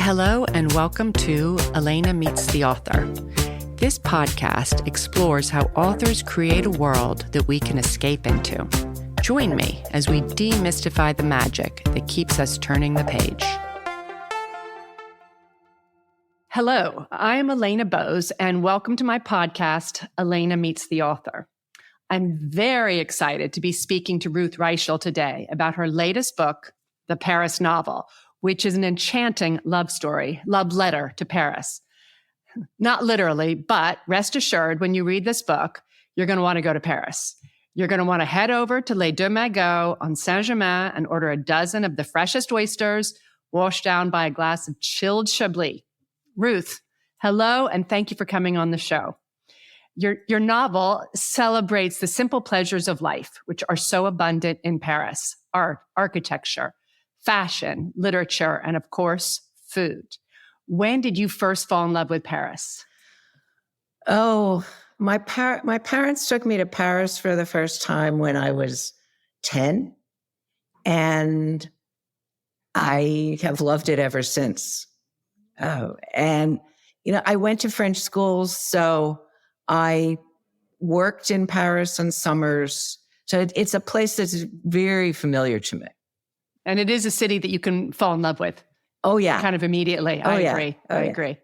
Hello and welcome to Elena Meets the Author. This podcast explores how authors create a world that we can escape into. Join me as we demystify the magic that keeps us turning the page. Hello, I am Elena Bose, and welcome to my podcast, Elena Meets the Author. I'm very excited to be speaking to Ruth Reichl today about her latest book, The Paris Novel, which is an enchanting love story, love letter to Paris. Not literally, but rest assured, when you read this book, you're going to want to go to Paris. You're going to want to head over to Les Deux Magots on Saint-Germain and order a dozen of the freshest oysters, washed down by a glass of chilled Chablis. Ruth, hello, and thank you for coming on the show. Your novel celebrates the simple pleasures of life, which are so abundant in Paris: art, architecture, fashion, literature, and of course, food. When did you first fall in love with Paris? Oh, my parents took me to Paris for the first time when I was 10, and I have loved it ever since. I went to French schools, so I worked in Paris on summers. So it's a place that's very familiar to me. And it is a city that you can fall in love with. Oh, yeah. Kind of immediately. I agree. I agree.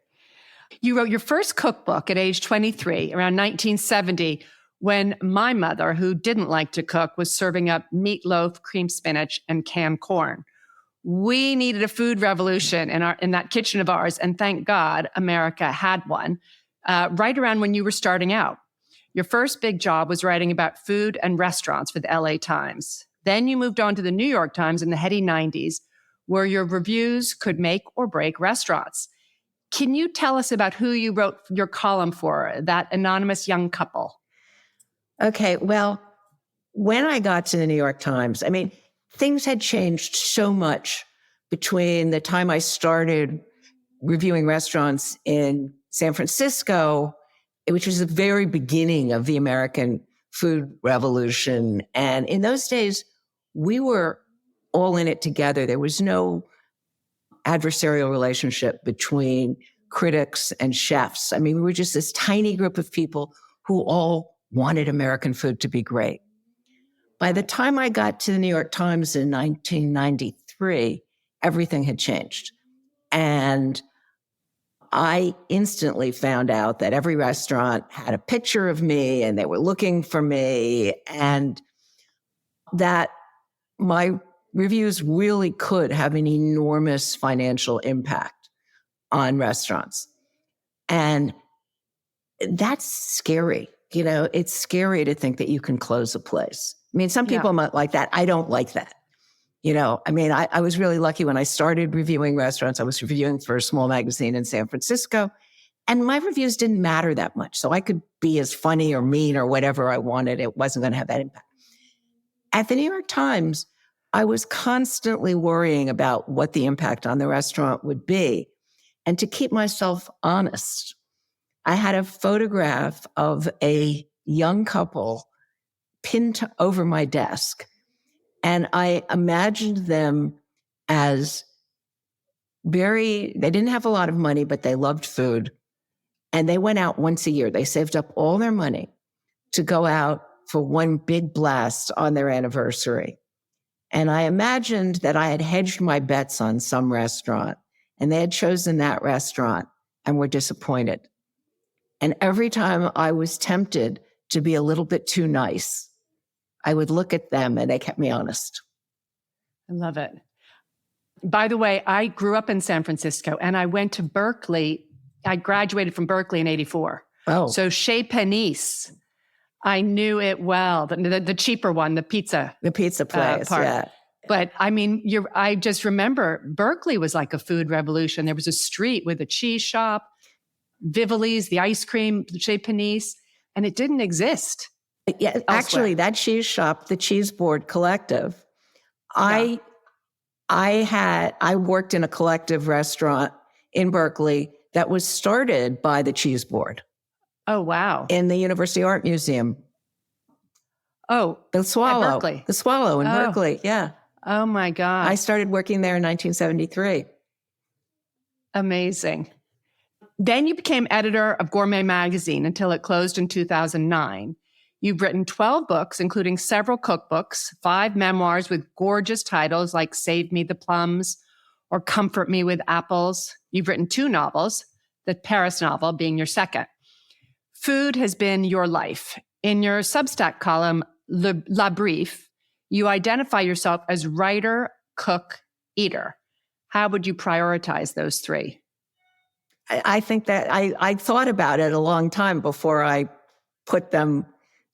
You wrote your first cookbook at age 23, around 1970, when my mother, who didn't like to cook, was serving up meatloaf, cream spinach, and canned corn. We needed a food revolution in that kitchen of ours, and thank God America had one, right around when you were starting out. Your first big job was writing about food and restaurants for the LA Times. Then you moved on to the New York Times in the heady 90s, where your reviews could make or break restaurants. Can you tell us about who you wrote your column for, that anonymous young couple? Okay, well, when I got to the New York Times, things had changed so much between the time I started reviewing restaurants in San Francisco, which was the very beginning of the American food revolution. And in those days, we were all in it together. There was no adversarial relationship between critics and chefs. We were just this tiny group of people who all wanted American food to be great. By the time I got to the New York Times in 1993, everything had changed. And I instantly found out that every restaurant had a picture of me and they were looking for me, and that my reviews really could have an enormous financial impact on restaurants. And that's scary. It's scary to think that you can close a place. Some people might like that. I don't like that. I was really lucky when I started reviewing restaurants. I was reviewing for a small magazine in San Francisco, and my reviews didn't matter that much. So I could be as funny or mean or whatever I wanted. It wasn't going to have that impact. At the New York Times, I was constantly worrying about what the impact on the restaurant would be. And to keep myself honest, I had a photograph of a young couple pinned over my desk. And I imagined them as they didn't have a lot of money, but they loved food. And they went out once a year. They saved up all their money to go out for one big blast on their anniversary. And I imagined that I had hedged my bets on some restaurant, and they had chosen that restaurant and were disappointed. And every time I was tempted to be a little bit too nice, I would look at them and they kept me honest. I love it. By the way, I grew up in San Francisco and I went to Berkeley. I graduated from Berkeley in 1984. Oh. So Chez Panisse, I knew it well, the cheaper one, the pizza. The pizza place, part. yeah. But I just remember Berkeley was like a food revolution. There was a street with a cheese shop, Vivalli's, the ice cream, Chez Panisse, and it didn't exist. Yeah, elsewhere. Actually, that cheese shop, the Cheese Board Collective, I worked in a collective restaurant in Berkeley that was started by the Cheese Board. Oh, wow. In the University Art Museum. Oh, the Swallow. at Berkeley. The Swallow in Berkeley, yeah. Oh, my God. I started working there in 1973. Amazing. Then you became editor of Gourmet magazine until it closed in 2009. You've written 12 books, including several cookbooks, 5 memoirs with gorgeous titles like Save Me the Plums or Comfort Me with Apples. You've written 2 novels, the Paris novel being your second. Food has been your life. In your Substack column, La Brief, you identify yourself as writer, cook, eater. How would you prioritize those 3? I think that I thought about it a long time before I put them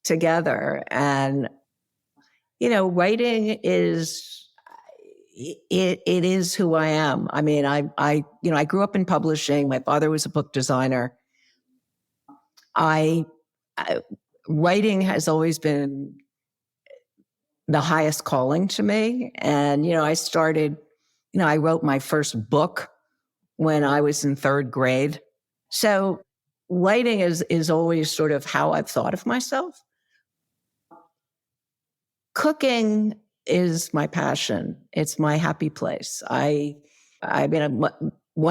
together. And, writing is, it is who I am. I mean, I grew up in publishing. My father was a book designer. Writing has always been the highest calling to me. And, I wrote my first book when I was in 3rd grade. So writing is always sort of how I've thought of myself. Cooking is my passion. It's my happy place. One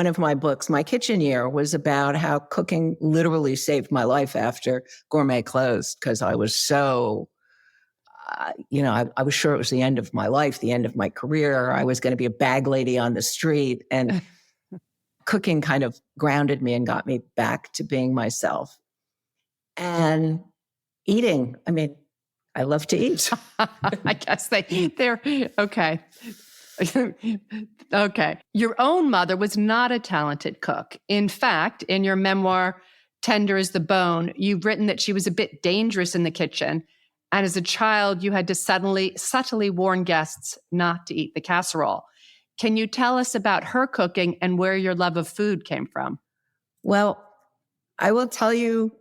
of my books, My Kitchen Year, was about how cooking literally saved my life after Gourmet closed, because I was so, I was sure it was the end of my life, the end of my career. I was going to be a bag lady on the street. And cooking kind of grounded me and got me back to being myself. And eating, I love to eat. I guess they're okay. Okay. Your own mother was not a talented cook. In fact, in your memoir, Tender as the Bone, you've written that she was a bit dangerous in the kitchen. And as a child, you had to subtly warn guests not to eat the casserole. Can you tell us about her cooking and where your love of food came from? Well, I will tell you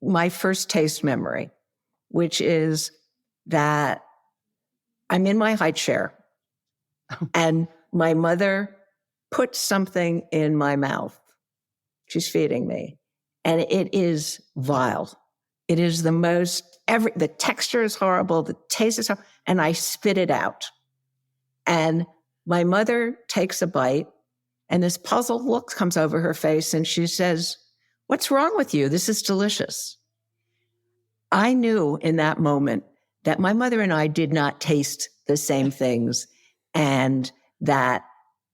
my first taste memory, which is that I'm in my high chair and my mother put something in my mouth. She's feeding me. And it is vile. It is the texture is horrible, the taste is horrible, and I spit it out. And my mother takes a bite, and this puzzled look comes over her face, and she says, "What's wrong with you? This is delicious." I knew in that moment that my mother and I did not taste the same things, and that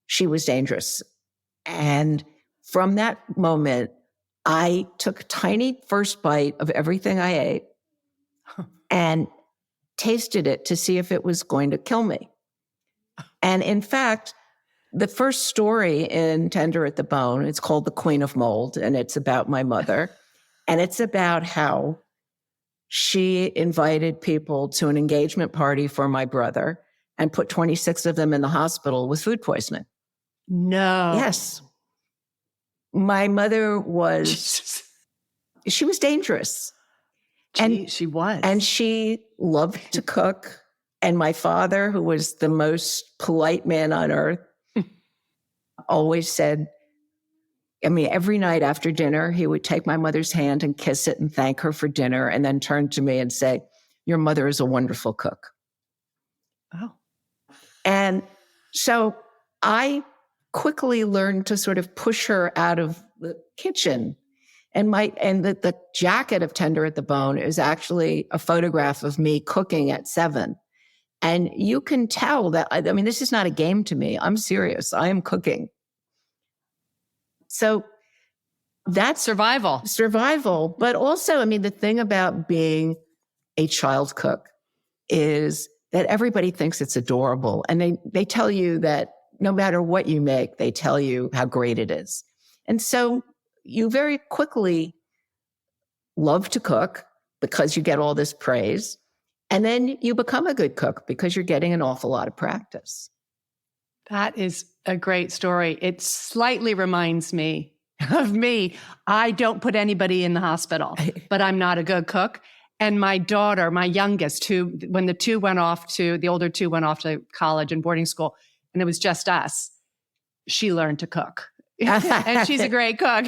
she was dangerous. And from that moment, I took a tiny first bite of everything I ate and tasted it to see if it was going to kill me. And in fact, the first story in Tender at the Bone, it's called The Queen of Mold, and it's about my mother. And it's about how she invited people to an engagement party for my brother and put 26 of them in the hospital with food poisoning. No. Yes. My mother she was dangerous. She was. And she loved to cook. And my father, who was the most polite man on earth, always said, every night after dinner, he would take my mother's hand and kiss it and thank her for dinner, and then turn to me and say, "Your mother is a wonderful cook." Oh. And so I quickly learned to sort of push her out of the kitchen. And the jacket of Tender at the Bone is actually a photograph of me cooking at 7. And you can tell that, this is not a game to me. I'm serious. I am cooking. So that's survival. But also, the thing about being a child cook is that everybody thinks it's adorable. And they tell you that no matter what you make, they tell you how great it is. And so you very quickly love to cook because you get all this praise. And then you become a good cook because you're getting an awful lot of practice. That is a great story. It slightly reminds me of me. I don't put anybody in the hospital, but I'm not a good cook. And my daughter, my youngest, when the older two went off to college and boarding school, and it was just us, she learned to cook. And she's a great cook.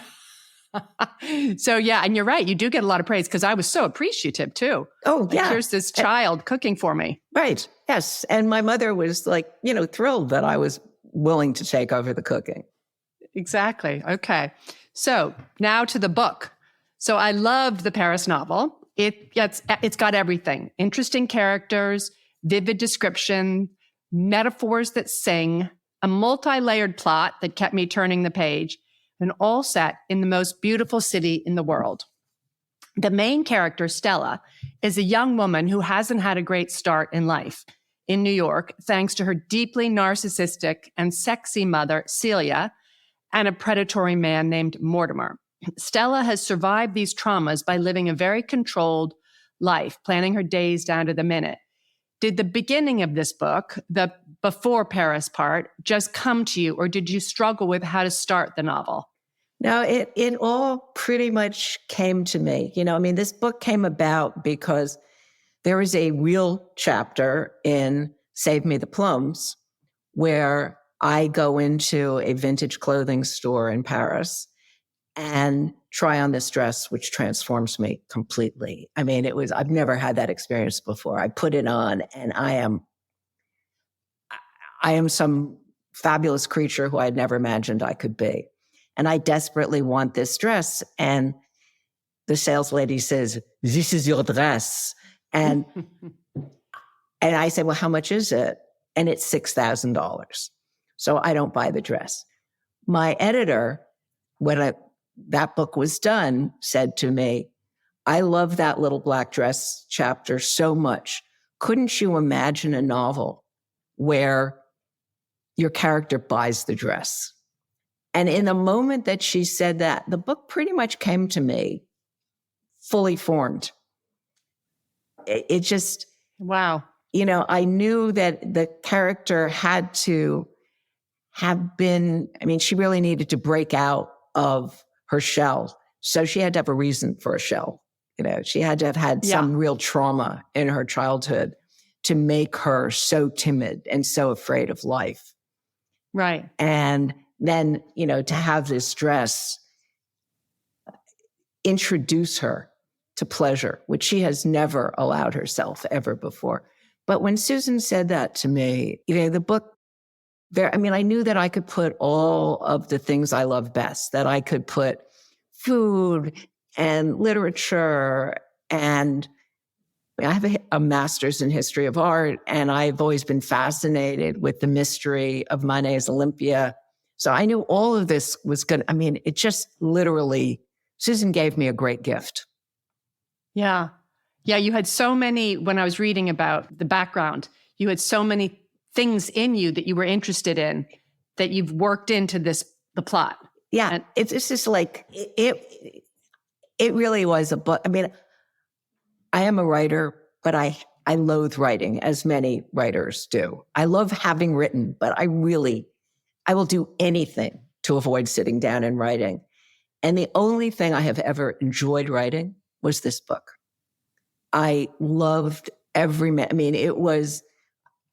So yeah, and you're right. You do get a lot of praise because I was so appreciative too. Oh yeah. Here's this child cooking for me. Right. Yes. And my mother was thrilled that I was willing to take over the cooking. Exactly. Okay. So now to the book. So I loved the Paris novel. It's got everything: interesting characters, vivid description, metaphors that sing, a multi-layered plot that kept me turning the page, and all set in the most beautiful city in the world. The main character, Stella, is a young woman who hasn't had a great start in life in New York, thanks to her deeply narcissistic and sexy mother, Celia, and a predatory man named Mortimer. Stella has survived these traumas by living a very controlled life, planning her days down to the minute. Did the beginning of this book, the before Paris part, just come to you, or did you struggle with how to start the novel? No, it all pretty much came to me. This book came about because there is a real chapter in Save Me the Plums where I go into a vintage clothing store in Paris and try on this dress, which transforms me completely. I've never had that experience before. I put it on and I am some fabulous creature who I had never imagined I could be. And I desperately want this dress. And the sales lady says, "This is your dress." And I say, "Well, how much is it?" And it's $6,000. So I don't buy the dress. My editor, when that book was done, said to me, "I love that little black dress chapter so much. Couldn't you imagine a novel where your character buys the dress?" And in the moment that she said that, the book pretty much came to me fully formed. It just, wow. I knew that the character had to have been, she really needed to break out of her shell. So she had to have a reason for a shell. She had to have had some real trauma in her childhood to make her so timid and so afraid of life. Right. And then, to have this dress introduce her to pleasure, which she has never allowed herself ever before. But when Susan said that to me, the book, I knew that I could put all of the things I love best, that I could put food and literature, and I have a master's in history of art, and I've always been fascinated with the mystery of Manet's Olympia. So I knew all of this was going to, it just literally, Susan gave me a great gift. Yeah. Yeah. You had so many, when I was reading about the background, you had so many things in you that you were interested in that you've worked into the plot. Yeah. And it's just like, it really was a book. I am a writer, but I loathe writing, as many writers do. I love having written, but I will do anything to avoid sitting down and writing. And the only thing I have ever enjoyed writing was this book. I loved every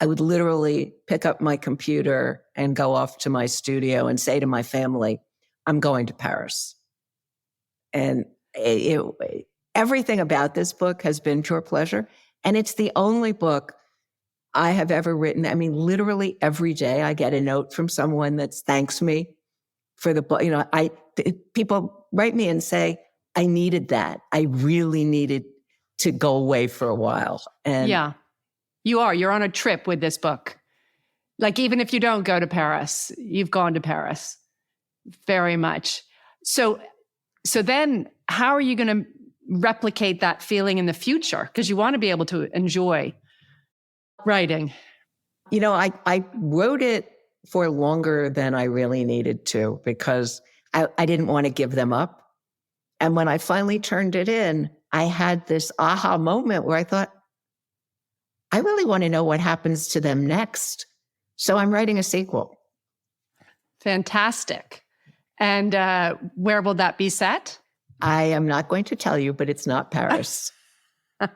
I would literally pick up my computer and go off to my studio and say to my family, "I'm going to Paris." And everything about this book has been pure pleasure. And it's the only book I have ever written. Literally every day I get a note from someone that thanks me for the book. People write me and say, "I needed that. I really needed to go away for a while." And yeah, you're on a trip with this book. Like, even if you don't go to Paris, you've gone to Paris very much. So then how are you going to replicate that feeling in the future? Because you want to be able to enjoy writing. I wrote it for longer than I really needed to because I didn't want to give them up. And when I finally turned it in, I had this aha moment where I thought, I really want to know what happens to them next. So I'm writing a sequel. Fantastic. And where will that be set? I am not going to tell you, but it's not Paris. I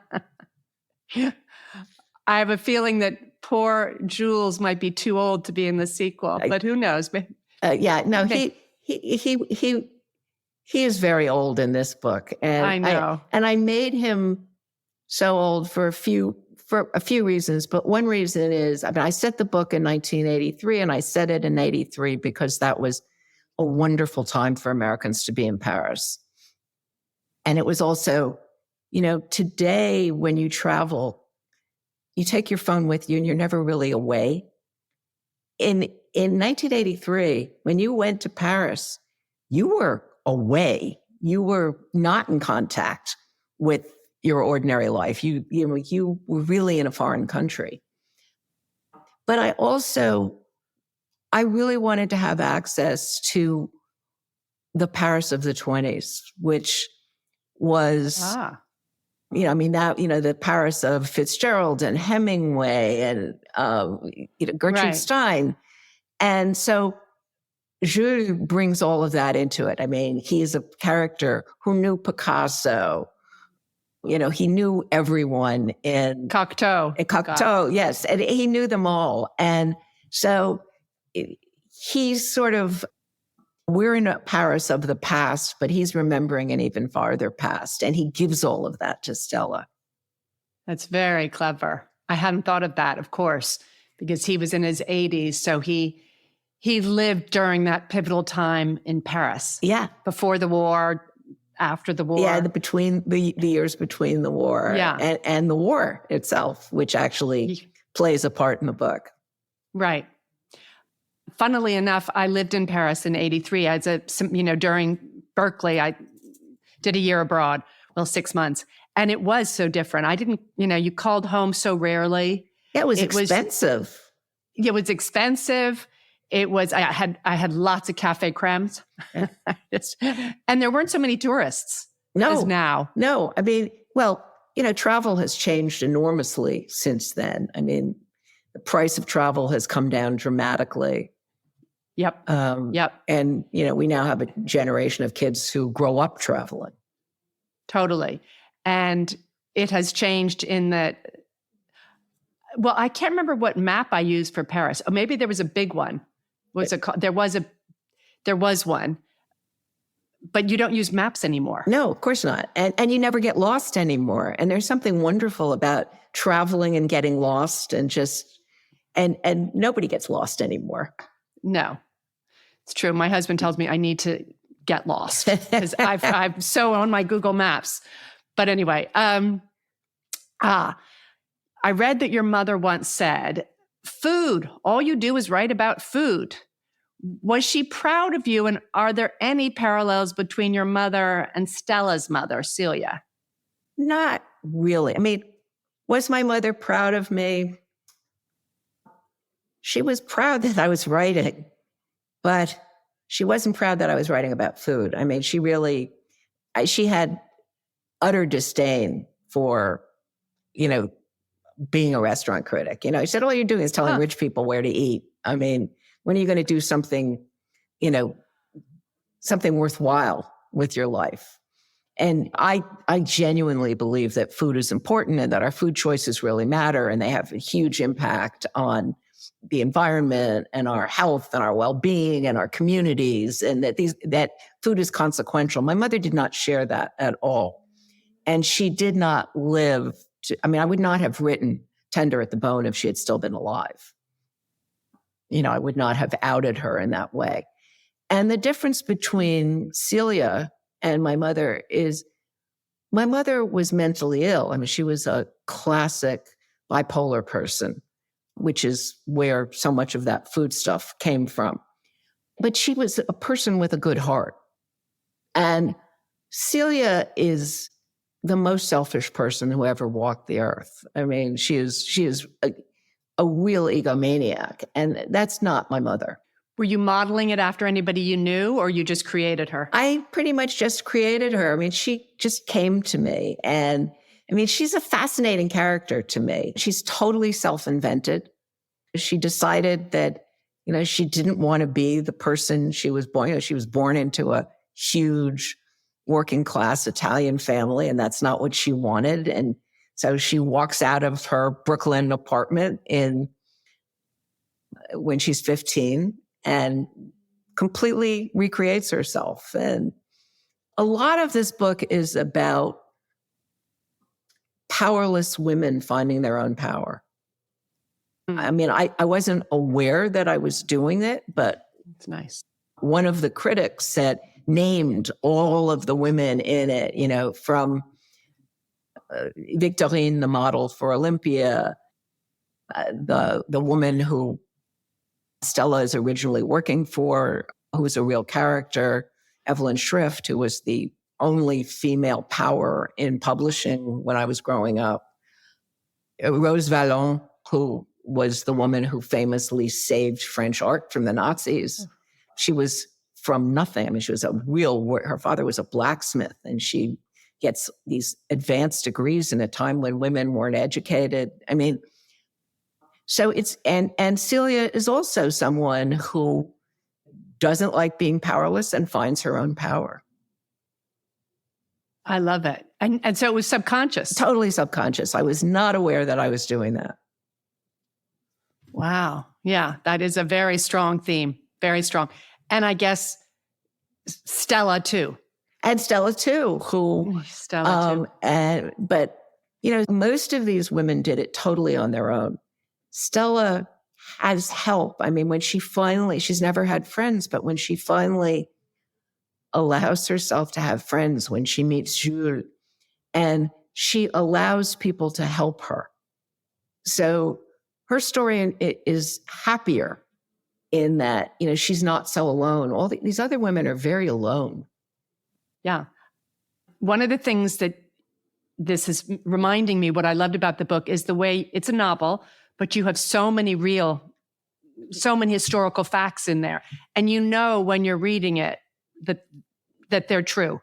have a feeling that poor Jules might be too old to be in the sequel, but who knows? He is very old in this book, and I know. I made him so old for a few reasons, but one reason is I set the book in 1983, and I set it in 83 because that was a wonderful time for Americans to be in Paris. And it was also, today when you travel, you take your phone with you and you're never really away. In 1983, when you went to Paris, you were away. You were not in contact with your ordinary life. You were really in a foreign country. But I really wanted to have access to the Paris of the 20s, which was, the Paris of Fitzgerald and Hemingway and, Gertrude Stein. And so Jules brings all of that into it. I mean, he's a character who knew Picasso. He knew everyone in Cocteau. Yes. And he knew them all. And so he's we're in a Paris of the past, but he's remembering an even farther past. And he gives all of that to Stella. That's very clever. I hadn't thought of that, of course, because he was in his 80s. So he lived during that pivotal time in Paris. Yeah. Before the war, after the war. Yeah, between the years between the war and the war itself, which actually plays a part in the book. Right. Funnily enough, I lived in Paris in 83. During Berkeley, I did a year abroad, 6 months. And it was so different. I didn't, you called home so rarely. Yeah, it was expensive. It was expensive. It was, I had lots of cafe cremes. And there weren't so many tourists as now. No, I mean, travel has changed enormously since then. I mean, the price of travel has come down dramatically. Yep. And, we now have a generation of kids who grow up traveling. Totally. And it has changed in that, I can't remember what map I used for Paris. Oh, maybe there was a big one. There was one, but you don't use maps anymore. No, of course not. And you never get lost anymore. And there's something wonderful about traveling and getting lost and and nobody gets lost anymore. No, it's true. My husband tells me I need to get lost because I'm so on my Google Maps. But anyway, I read that your mother once said, "Food, all you do is write about food." Was she proud of you? And are there any parallels between your mother and Stella's mother, Celia? Not really. I mean, was my mother proud of me? She was proud that I was writing, but she wasn't proud that I was writing about food. I mean, she had utter disdain for, being a restaurant critic. She said, all you're doing is telling rich people where to eat. I mean, when are you going to do something, something worthwhile with your life? And I genuinely believe that food is important and that our food choices really matter and they have a huge impact on the environment and our health and our well-being and our communities, and that food is consequential. My mother did not share that at all. And she did not live I would not have written Tender at the Bone if she had still been alive. I would not have outed her in that way. And the difference between Celia and my mother is my mother was mentally ill. I mean, she was a classic bipolar person, which is where so much of that food stuff came from. But she was a person with a good heart. And Celia is the most selfish person who ever walked the earth. I mean, she is a real egomaniac, and that's not my mother. Were you modeling it after anybody you knew, or you just created her? I pretty much just created her. I mean, she just came to me, and I mean, she's a fascinating character to me. She's totally self-invented. She decided that, she didn't want to be the person she was born. She was born into a huge working class Italian family, and that's not what she wanted. And so she walks out of her Brooklyn apartment when she's 15 and completely recreates herself. And a lot of this book is about powerless women finding their own power. I mean, I wasn't aware that I was doing it, but it's nice. One of the critics said, named all of the women in it, from Victorine, the model for Olympia, the woman who Stella is originally working for, who's a real character, Evelyn Schrift, who was the only female power in publishing when I was growing up, Rose Vallon, who was the woman who famously saved French art from the Nazis. She was from nothing. I mean, she was her father was a blacksmith, and she gets these advanced degrees in a time when women weren't educated. I mean, so and Celia is also someone who doesn't like being powerless and finds her own power. I love it. And so it was subconscious. Totally subconscious. I was not aware that I was doing that. Wow. Yeah, that is a very strong theme. Very strong. And I guess Stella too. And Stella too, but most of these women did it totally on their own. Stella has help. I mean, when she's never had friends, but when she finally allows herself to have friends, when she meets Jules, and she allows people to help her. So her story is happier in that, she's not so alone. All these other women are very alone. Yeah. One of the things that this is reminding me, what I loved about the book, is the way it's a novel, but you have so many historical facts in there. And when you're reading it, that they're true.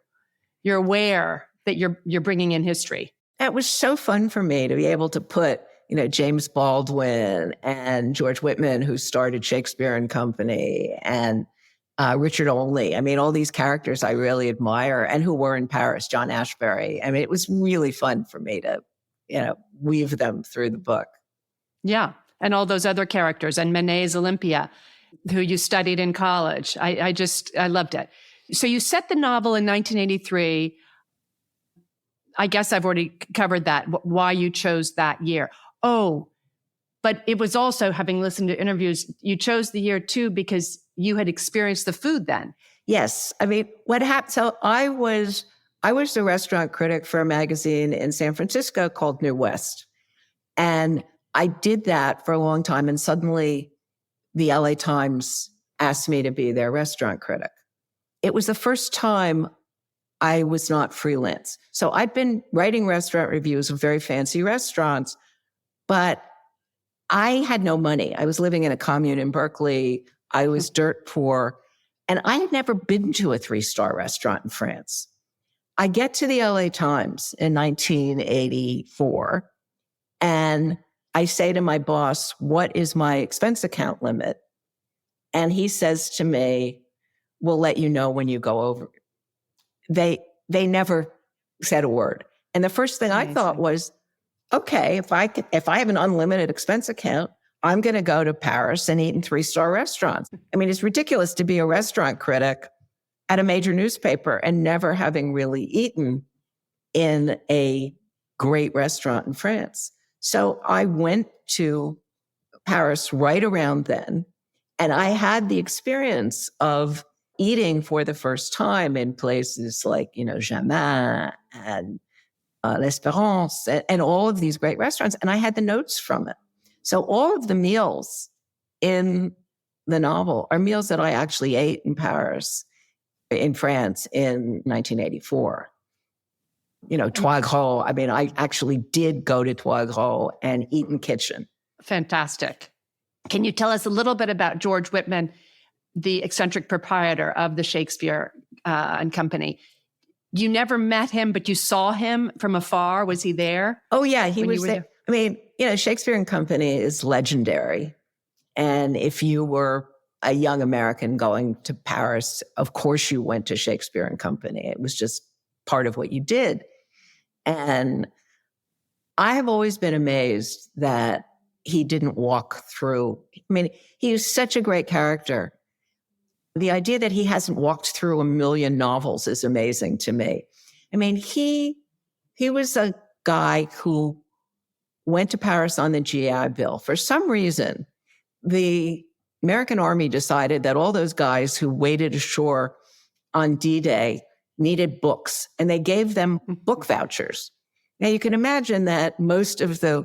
You're aware that you're bringing in history. It was so fun for me to be able to put, James Baldwin and George Whitman, who started Shakespeare and Company, and Richard Olney. I mean, all these characters I really admire and who were in Paris, John Ashbery. I mean, it was really fun for me to, weave them through the book. Yeah. And all those other characters, and Manet's Olympia, who you studied in college. I loved it. So you set the novel in 1983. I guess I've already covered that, why you chose that year. Oh, but it was also, having listened to interviews, you chose the year too because you had experienced the food then. Yes. I mean, what happened? So I was the restaurant critic for a magazine in San Francisco called New West. And I did that for a long time. And suddenly the LA Times asked me to be their restaurant critic. It was the first time I was not freelance. So I'd been writing restaurant reviews of very fancy restaurants, but I had no money. I was living in a commune in Berkeley. I was dirt poor, and I had never been to a 3-star restaurant in France. I get to the LA Times in 1984, and I say to my boss, "What is my expense account limit?" And he says to me, "We'll let you know when you go over." They never said a word. And the first thing I thought was, okay, if I have an unlimited expense account, I'm going to go to Paris and eat in 3-star restaurants. I mean, it's ridiculous to be a restaurant critic at a major newspaper and never having really eaten in a great restaurant in France. So I went to Paris right around then, and I had the experience of eating for the first time in places like, Jamin and L'Espérance and all of these great restaurants. And I had the notes from it. So all of the meals in the novel are meals that I actually ate in Paris, in France in 1984. Trois Gros. I mean, I actually did go to Trois Gros and eat in kitchen. Fantastic. Can you tell us a little bit about George Whitman, the eccentric proprietor of the Shakespeare and Company? You never met him, but you saw him from afar. Was he there? Oh, yeah, he was there. I mean, Shakespeare and Company is legendary. And if you were a young American going to Paris, of course you went to Shakespeare and Company. It was just part of what you did. And I have always been amazed that he didn't walk through. I mean, he is such a great character. The idea that he hasn't walked through 1 million novels is amazing to me. I mean, he was a guy who went to Paris on the GI Bill. For some reason, the American Army decided that all those guys who waded ashore on D-Day needed books, and they gave them book vouchers. Now, you can imagine that most of the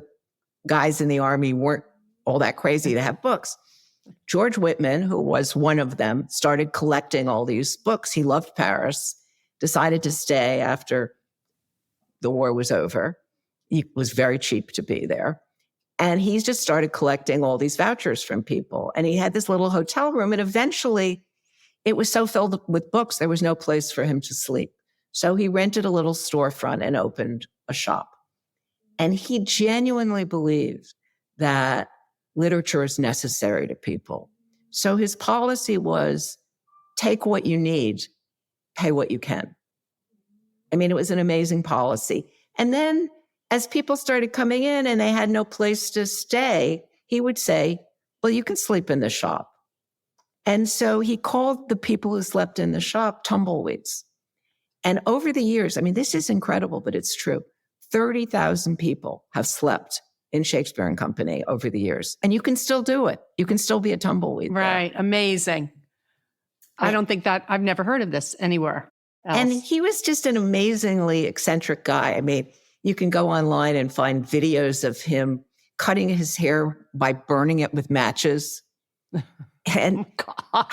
guys in the Army weren't all that crazy to have books. George Whitman, who was one of them, started collecting all these books. He loved Paris, decided to stay after the war was over. It was very cheap to be there. And he just started collecting all these vouchers from people. And he had this little hotel room, and eventually it was so filled with books, there was no place for him to sleep. So he rented a little storefront and opened a shop. And he genuinely believed that literature is necessary to people. So his policy was take what you need, pay what you can. I mean, it was an amazing policy. And then as people started coming in and they had no place to stay, he would say, well, you can sleep in the shop. And so he called the people who slept in the shop tumbleweeds. And over the years, I mean, this is incredible, but it's true. 30,000 people have slept in Shakespeare and Company over the years. And you can still do it. You can still be a tumbleweed. Right. There. Amazing. I don't think that I've never heard of this anywhere else. And he was just an amazingly eccentric guy. I mean, you can go online and find videos of him cutting his hair by burning it with matches. And God.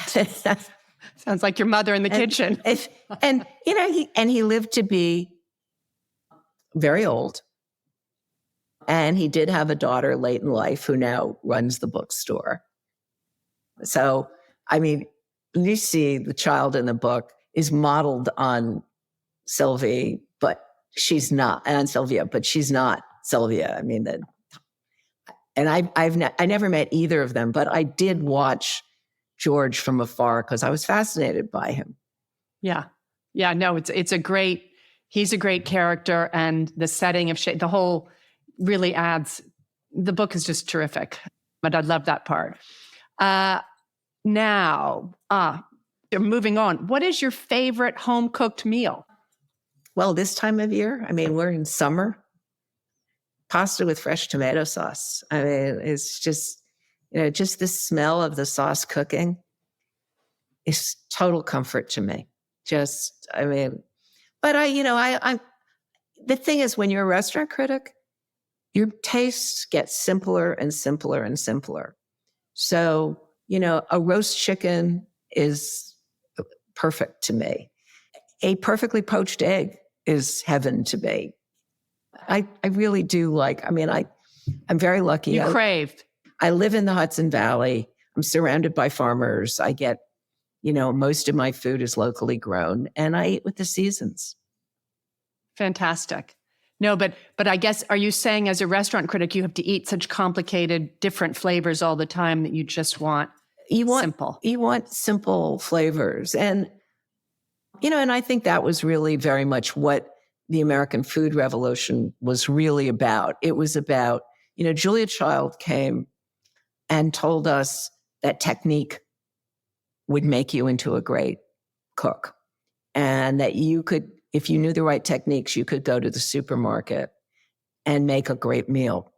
Sounds like your mother in the kitchen. And you know, he lived to be very old. And he did have a daughter late in life who now runs the bookstore. So, I mean, Lucy, the child in the book, is modeled on Sylvie, but she's not, and on Sylvia, but she's not Sylvia. I mean, and I never met either of them, but I did watch George from afar because I was fascinated by him. Yeah. Yeah, no, he's a great character, and the setting of the whole really adds, the book is just terrific, but I love that part. Now, moving on, what is your favorite home-cooked meal? Well, this time of year, I mean, we're in summer, pasta with fresh tomato sauce. I mean, it's just, you know, just the smell of the sauce cooking is total comfort to me. Just, I mean, but I the thing is, when you're a restaurant critic, your tastes get simpler and simpler and simpler. So, you know, a roast chicken is perfect to me. A perfectly poached egg is heaven to me. I really do like, I mean, I'm very lucky. You crave. I live in the Hudson Valley. I'm surrounded by farmers. I get, you know, most of my food is locally grown, and I eat with the seasons. Fantastic. No, but I guess, are you saying as a restaurant critic, you have to eat such complicated, different flavors all the time that you just want simple? You want simple flavors. And, you know, and I think that was really very much what the American food revolution was really about. It was about, you know, Julia Child came and told us that technique would make you into a great cook, and that you could, if you knew the right techniques, you could go to the supermarket and make a great meal.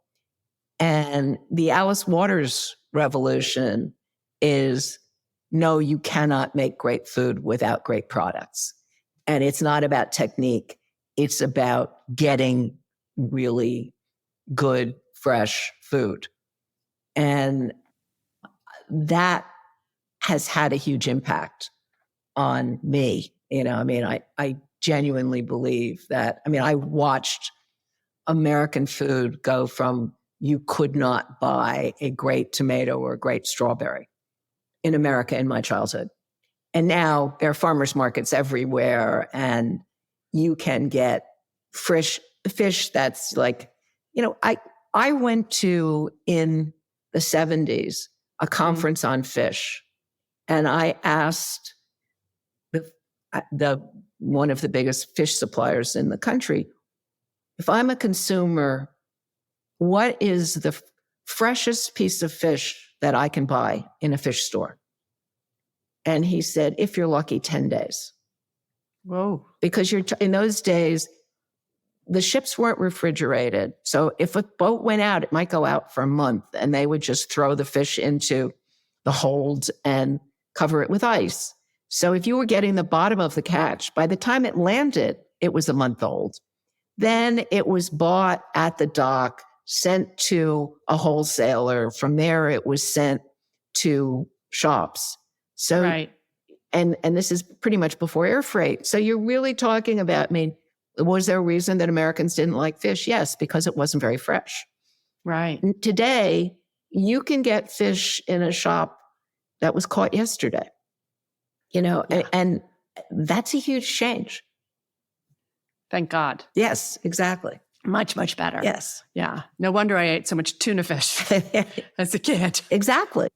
And the Alice Waters revolution is, no, you cannot make great food without great products. And it's not about technique. It's about getting really good, fresh food. And that has had a huge impact on me. You know, I mean, I genuinely believe that, I mean, I watched American food go from you could not buy a great tomato or a great strawberry in America in my childhood. And now there are farmers markets everywhere, and you can get fresh fish that's like, you know, I went to, in the 70s, a conference on fish, and I asked the one of the biggest fish suppliers in the country, if I'm a consumer, what is the freshest piece of fish that I can buy in a fish store? And he said, if you're lucky, 10 days. Whoa. Because in those days, the ships weren't refrigerated. So if a boat went out, it might go out for a month, and they would just throw the fish into the hold and cover it with ice. So if you were getting the bottom of the catch, by the time it landed, it was a month old. Then it was bought at the dock, sent to a wholesaler. From there, it was sent to shops. So, right. and this is pretty much before air freight. So you're really talking about, I mean, was there a reason that Americans didn't like fish? Yes, because it wasn't very fresh. Right. Today, you can get fish in a shop that was caught yesterday, and that's a huge change. Thank God. Yes, exactly. Much, much better. Yes. Yeah. No wonder I ate so much tuna fish as a kid. Exactly.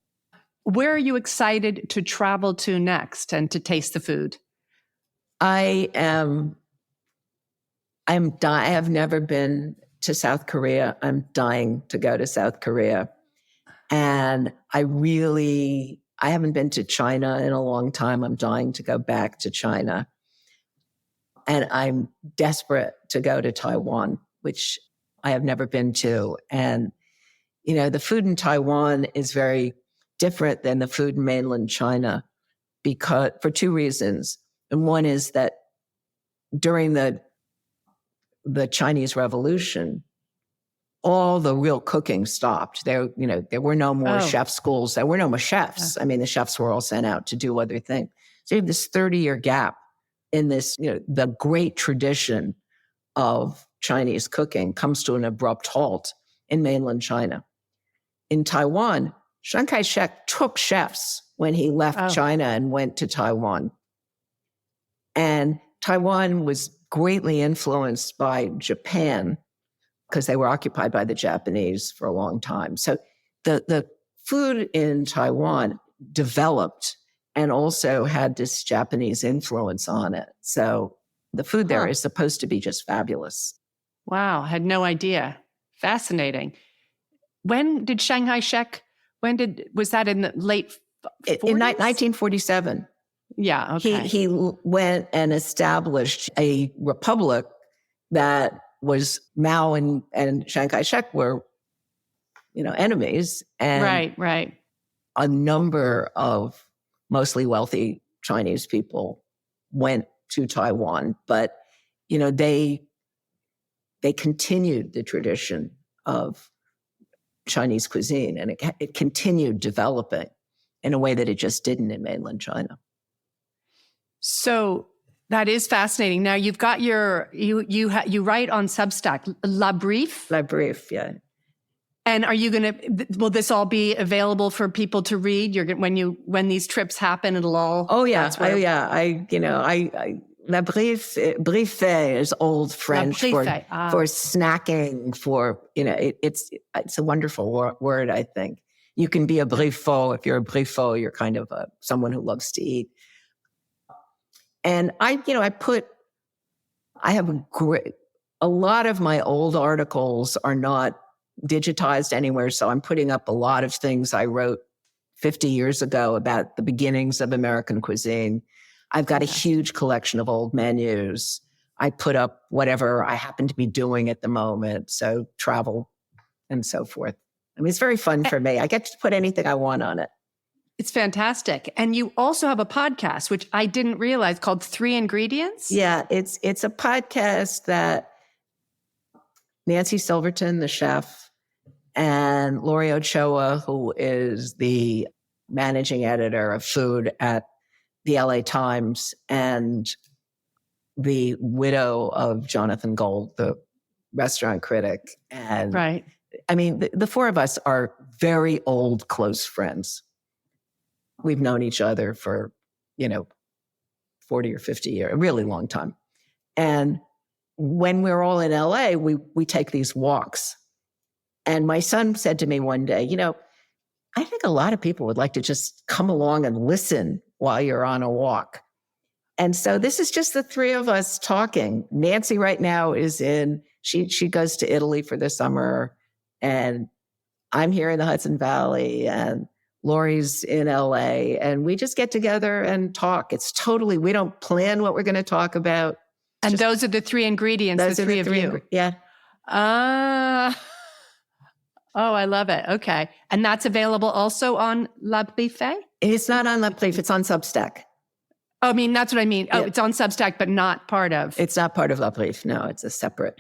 Where are you excited to travel to next and to taste the food? I have never been to South Korea. I'm dying to go to South Korea. And I haven't been to China in a long time. I'm dying to go back to China. And I'm desperate to go to Taiwan, which I have never been to. And, the food in Taiwan is very different than the food in mainland China for two reasons. And one is that during the Chinese Revolution, all the real cooking stopped. There were no more chef schools. There were no more chefs. I mean, the chefs were all sent out to do other things. So you have this 30-year gap in this, the great tradition of Chinese cooking comes to an abrupt halt in mainland China. In Taiwan, Chiang Kai-shek took chefs when he left China and went to Taiwan. And Taiwan was greatly influenced by Japan because they were occupied by the Japanese for a long time. So the food in Taiwan developed and also had this Japanese influence on it. So the food there is supposed to be just fabulous. Wow, had no idea. Fascinating. When did Chiang Kai-shek, was that in the late 40s? In 1947. Yeah, okay. He went and established a republic that was Mao and Chiang Kai-shek were, enemies. And right. A number of mostly wealthy Chinese people went to Taiwan, but, they continued the tradition of Chinese cuisine, and it continued developing in a way that it just didn't in mainland China. So that is fascinating. Now you've got you write on Substack, La Brief? La Brief, yeah. And will this all be available for people to read? When these trips happen, it'll all. Oh yeah. La Brief is old French for snacking, it's a wonderful word, I think. You can be a briefot. If you're a briefot, you're kind of someone who loves to eat. And I have a lot of my old articles are not digitized anywhere. So I'm putting up a lot of things I wrote 50 years ago about the beginnings of American cuisine. I've got a huge collection of old menus. I put up whatever I happen to be doing at the moment. So travel and so forth. I mean, it's very fun for me. I get to put anything I want on it. It's fantastic. And you also have a podcast, which I didn't realize, called 3 Ingredients. Yeah, it's a podcast that Nancy Silverton, the chef, and Lori Ochoa, who is the managing editor of food at the LA Times, and the widow of Jonathan Gold, the restaurant critic. And right. I mean, the four of us are very old, close friends. We've known each other for, 40 or 50 years, a really long time. And when we're all in LA, we take these walks. And my son said to me one day, I think a lot of people would like to just come along and listen while you're on a walk. And so this is just the three of us talking. Nancy right now is she goes to Italy for the summer, and I'm here in the Hudson Valley, and Lori's in LA, and we just get together and talk. We don't plan what we're going to talk about. And those are the 3 ingredients, the three of you. Yeah. Oh, I love it. Okay. And that's available also on La Plife? It's not on La Plife, it's on Substack. Oh, I mean, that's what I mean. Oh, Yeah. it's on Substack, but not part of. It's not part of La Plife. No, it's a separate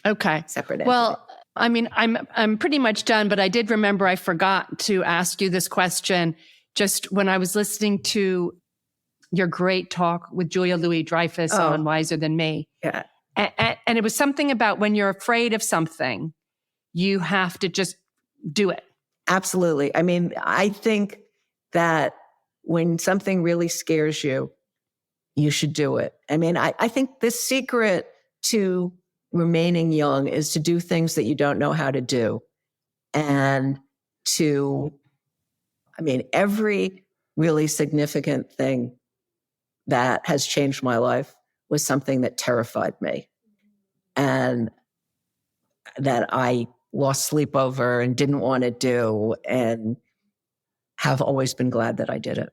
entity. Well, I mean, I'm pretty much done, but I did remember I forgot to ask you this question just when I was listening to your great talk with Julia Louis-Dreyfus on Wiser Than Me. Yeah. And it was something about when you're afraid of something, you have to just do it. Absolutely. I mean, I think that when something really scares you, you should do it. I mean, I think the secret to remaining young is to do things that you don't know how to do. And every really significant thing that has changed my life was something that terrified me and that I lost sleep over and didn't want to do, and have always been glad that I did it.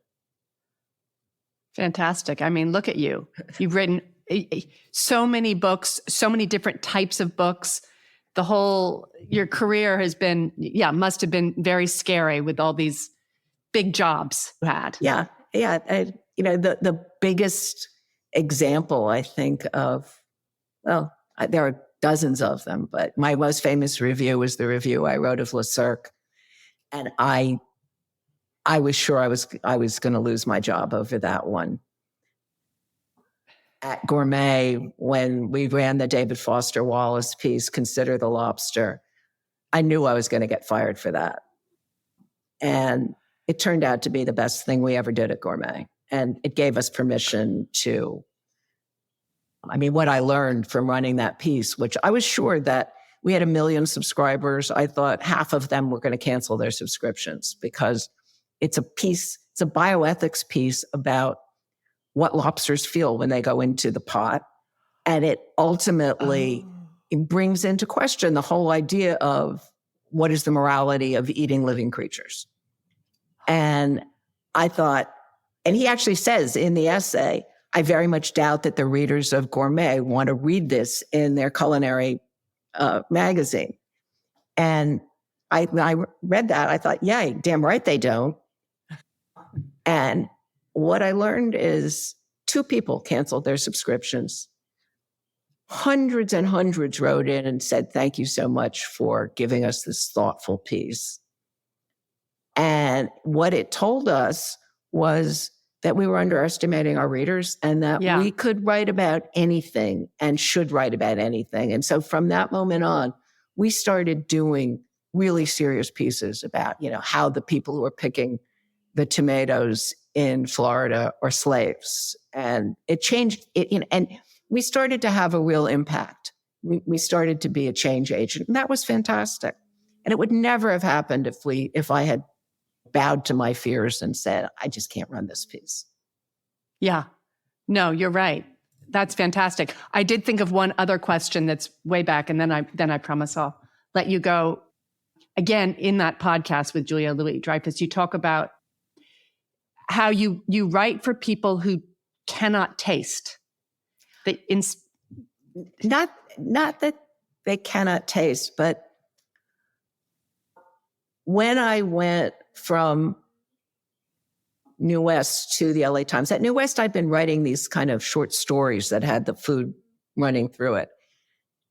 Fantastic. I mean, look at you. You've written so many books, so many different types of books. Your career has been, must have been very scary with all these big jobs you had. Yeah. Yeah. The biggest example, I think, of, there are dozens of them, but my most famous review was the review I wrote of Le Cirque. And I was sure I was going to lose my job over that one. At Gourmet, when we ran the David Foster Wallace piece, Consider the Lobster, I knew I was going to get fired for that. And it turned out to be the best thing we ever did at Gourmet. And it gave us permission to, what I learned from running that piece, which I was sure that we had 1 million subscribers. I thought half of them were going to cancel their subscriptions because it's a bioethics piece about what lobsters feel when they go into the pot. And it ultimately it brings into question the whole idea of what is the morality of eating living creatures. And I thought, and he actually says in the essay, I very much doubt that the readers of Gourmet want to read this in their culinary magazine. And I read that. I thought, yeah, damn right they don't. And what I learned is 2 people canceled their subscriptions. Hundreds and hundreds wrote in and said, thank you so much for giving us this thoughtful piece. And what it told us was that we were underestimating our readers and that we could write about anything and should write about anything. And so from that moment on, we started doing really serious pieces about, how the people who were picking the tomatoes in Florida are slaves. And it changed it, and we started to have a real impact. We started to be a change agent, and that was fantastic. And it would never have happened if I had bowed to my fears and said, I just can't run this piece. Yeah. No, you're right. That's fantastic. I did think of one other question that's way back, and then I promise I'll let you go. Again, in that podcast with Julia Louis-Dreyfus, you talk about how you write for people who cannot taste. Not that they cannot taste, but when I went from New West to the LA Times, at New West, I'd been writing these kind of short stories that had the food running through it.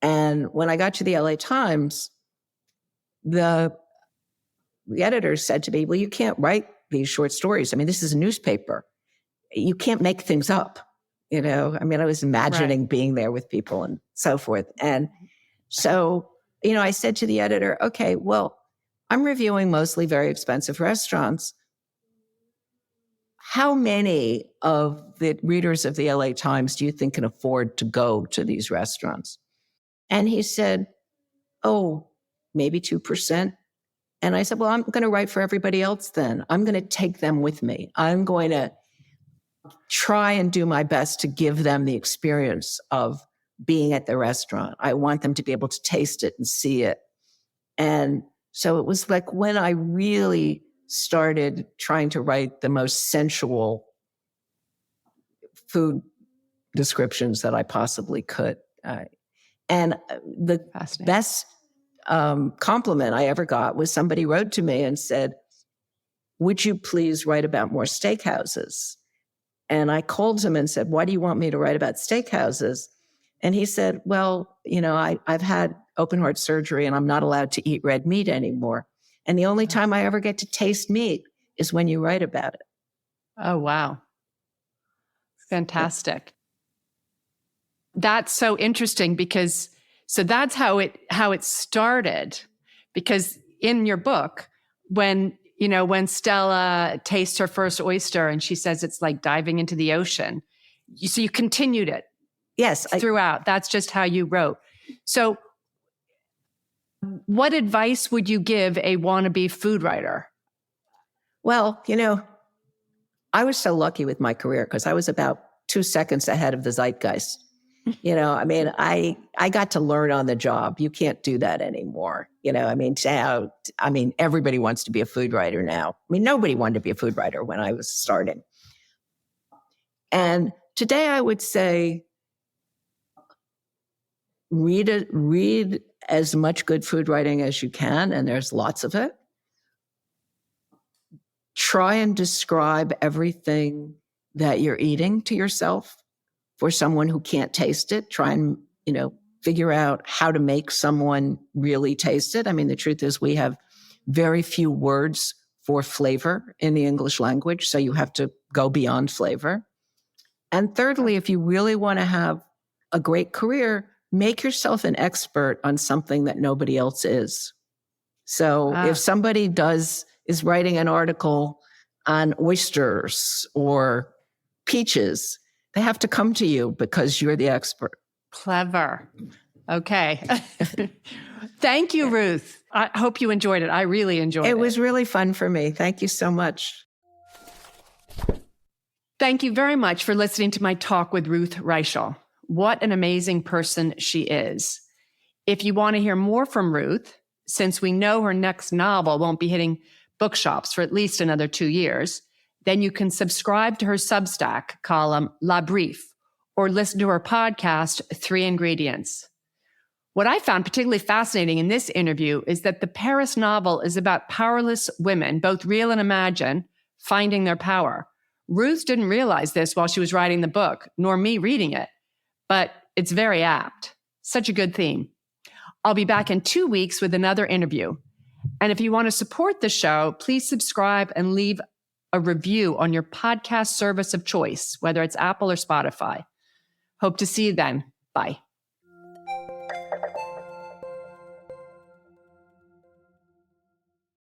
And when I got to the LA Times, the editor said to me, well, you can't write these short stories. This is a newspaper. You can't make things up. I was imagining being there with people and so forth. And so, I said to the editor, okay, well, I'm reviewing mostly very expensive restaurants. How many of the readers of the LA Times do you think can afford to go to these restaurants? And he said, maybe 2%. And I said, well, I'm going to write for everybody else then. I'm going to take them with me. I'm going to try and do my best to give them the experience of being at the restaurant. I want them to be able to taste it and see it. And so it was like when I really started trying to write the most sensual food descriptions that I possibly could. And the best compliment I ever got was somebody wrote to me and said, would you please write about more steakhouses? And I called him and said, why do you want me to write about steakhouses? And he said, well, I've had open heart surgery and I'm not allowed to eat red meat anymore. And the only time I ever get to taste meat is when you write about it. Oh, wow. Fantastic. That's so interesting because, so that's how it started. Because in your book, when Stella tastes her first oyster and she says it's like diving into the ocean, so you continued it. Yes. Throughout. That's just how you wrote. So what advice would you give a wannabe food writer? Well, I was so lucky with my career because I was about 2 seconds ahead of the zeitgeist. I got to learn on the job. You can't do that anymore. Everybody wants to be a food writer now. Nobody wanted to be a food writer when I was starting. And today I would say, read as much good food writing as you can, and there's lots of it. Try and describe everything that you're eating to yourself. For someone who can't taste it, try and, figure out how to make someone really taste it. The truth is we have very few words for flavor in the English language, so you have to go beyond flavor. And thirdly, if you really want to have a great career, make yourself an expert on something that nobody else is. So if somebody is writing an article on oysters or peaches, they have to come to you because you're the expert. Clever. Okay. Thank you, Ruth. I hope you enjoyed it. I really enjoyed it. It was really fun for me. Thank you so much. Thank you very much for listening to my talk with Ruth Reichl. What an amazing person she is. If you want to hear more from Ruth, since we know her next novel won't be hitting bookshops for at least another 2 years, then you can subscribe to her Substack column, La Brief, or listen to her podcast, 3 Ingredients. What I found particularly fascinating in this interview is that the Paris novel is about powerless women, both real and imagined, finding their power. Ruth didn't realize this while she was writing the book, nor me reading it, but it's very apt. Such a good theme. I'll be back in 2 weeks with another interview. And if you want to support the show, please subscribe and leave a review on your podcast service of choice, whether it's Apple or Spotify. Hope to see you then. Bye.